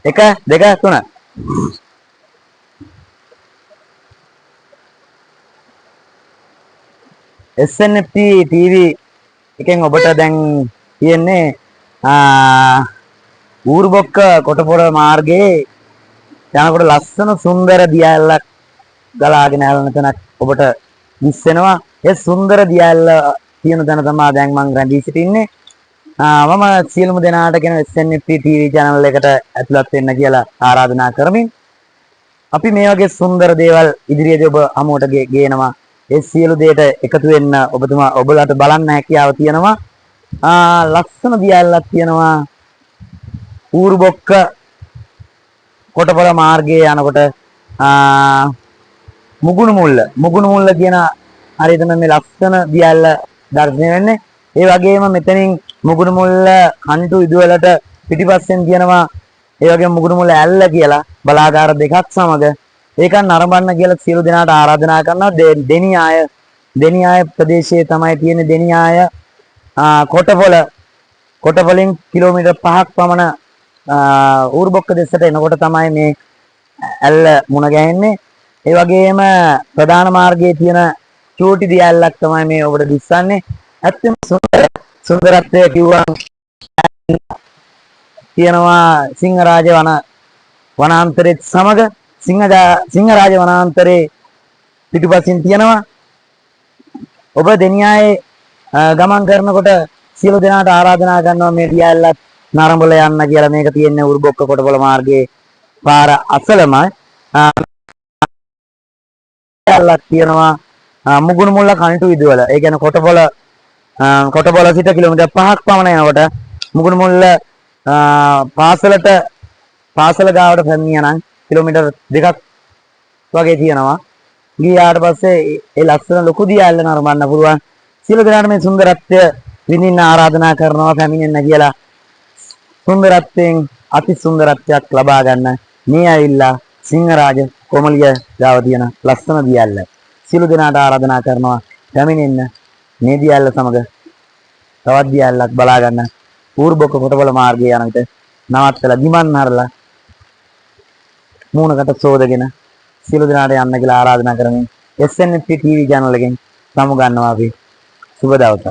එක දෙක තුන SNFT TV එකෙන් ඔබට දැන් තියෙන්නේ ඌරුබොක්ක කොටපොළ මාර්ගයේ යනකොට ලස්සන සුන්දර දියැලක් ගලාගෙන යන තැනක් ඔබට මිස් වෙනවා. ඒ සුන්දර දියැල තියෙන තැන තමයි දැන් මම රැඳී සිටින්නේ. මම සියලුම දෙනාට කියන SNFT TV channel එකට ඇතුළත් වෙන්න කියලා ආරාධනා කරමින් අපි මේ වගේ සුන්දර දේවල් ඉදිරියේදී ඔබ හමුවට ගේනවා. ඒ සියලු දේට එකතු වෙන්න ඔබලාට බලන්න හැකියාව තියෙනවා. ලස්සන දියැලක් තියෙනවා. ඌරුබොක්ක කොටපොළ මාර්ගයේ යනකොට මුගුණු මුල්ල කියන හරියටම මේ ලස්සන දියැල දර්ශනය වෙන්නේ. ඒ වගේම මෙතනින් මුගුණු මුල්ල කන්ටු ඉදුවලට පිටිපස්සෙන් තියෙනවා ඒ වගේම මුගුණු මුල්ල ඇල්ල කියලා බලාගාර දෙකක් සමග ඒක නරඹන්න කියලා සියලු දෙනාට ආරාධනා කරනවා. දෙනියාය ප්‍රදේශයේ තමයි තියෙන්නේ. දෙනියාය කොටපොළින් කිලෝමීටර් 5ක් පමණ ඌරුබොක්ක දෙසට එනකොට තමයි මේ ඇල්ල මුණ ගැහෙන්නේ. ඒ වගේම ප්‍රධාන මාර්ගයේ තියෙන චූටි දියැලක් තමයි මේ ඔබට දිස්සන්නේ. ඇත්තම සුන්දරත්වය කිව්වා තියෙනවා සිංහරාජ වනාන්තරයේ සමග සිංහරාජ වනාන්තරයේ පිටුපසින් තියෙනවා. ඔබ දෙනියායේ ගමන් කරනකොට සියලු දෙනාට ආරාධනා කරනවා මේ දියැලත් නරඹල යන්න කියලා. මේක තියෙන්නේ ඌරුබොක්ක කොටපොළ මාර්ගයේ පාර අසලමයි. දියැලක් තියෙනවා මුගුණු මුල්ල කන්ටු ඉදුවල. ඒ කියන්නේ කොටපොළ සිට කිලෝමීටර් 5ක් පමණ යනකොට මුගුණු මුල්ල පාසල ගාවට පැමිණියා නම් කිලෝමීටර් 2ක් වගේ තියෙනවා. ගියාට පස්සේ ඒ ලස්සන ලොකු දියැල නරඹන්න පුළුවන්. සියලු දෙනාට මේ සුන්දරත්වය විඳින්න ආරාධනා කරනවා පැමිණෙන්න කියලා. සුන්දරත්වයෙන් අති සුන්දරත්වයක් ලබා ගන්න මේ ඇවිල්ලා සිංහරාජ කොමලිය ගාව තියෙන ලස්සන දියැල. සියලු දෙනාට ආරාධනා කරනවා පැමිණෙන්න මේ දියැල සමග තවත් දියැලක් බලා ගන්න. ඌරුබොක්ක කොටපොළ මාර්ගයේ යන විට නවත්තලා ගිමන් හරලා මූණකට සෝදගෙන සියලු දෙනාට යන්න කියලා ආරාධනා කරමින් SNFT TV channel එකෙන් සමු ගන්නවා අපි. සුබ දවසක්.